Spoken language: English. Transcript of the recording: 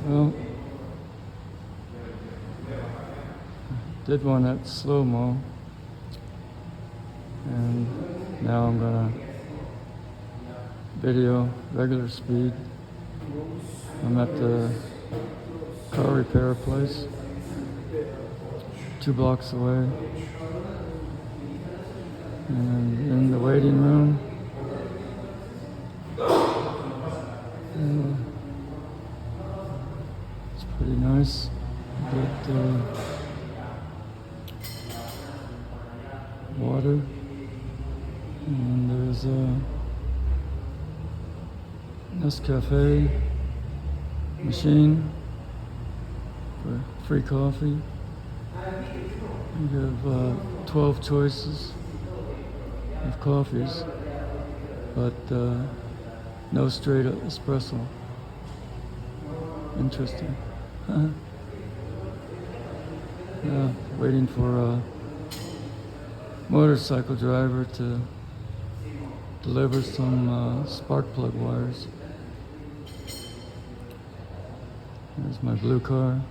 Well, did one at slow-mo, and now I'm gonna video regular speed. I'm at the car repair place, 2 blocks away, and in the waiting room, it's pretty nice. Get water, and there's a Nescafe machine for free coffee. You have 12 choices of coffees, but no straight espresso. Interesting. Yeah, waiting for a motorcycle driver to deliver some spark plug wires. There's my blue car.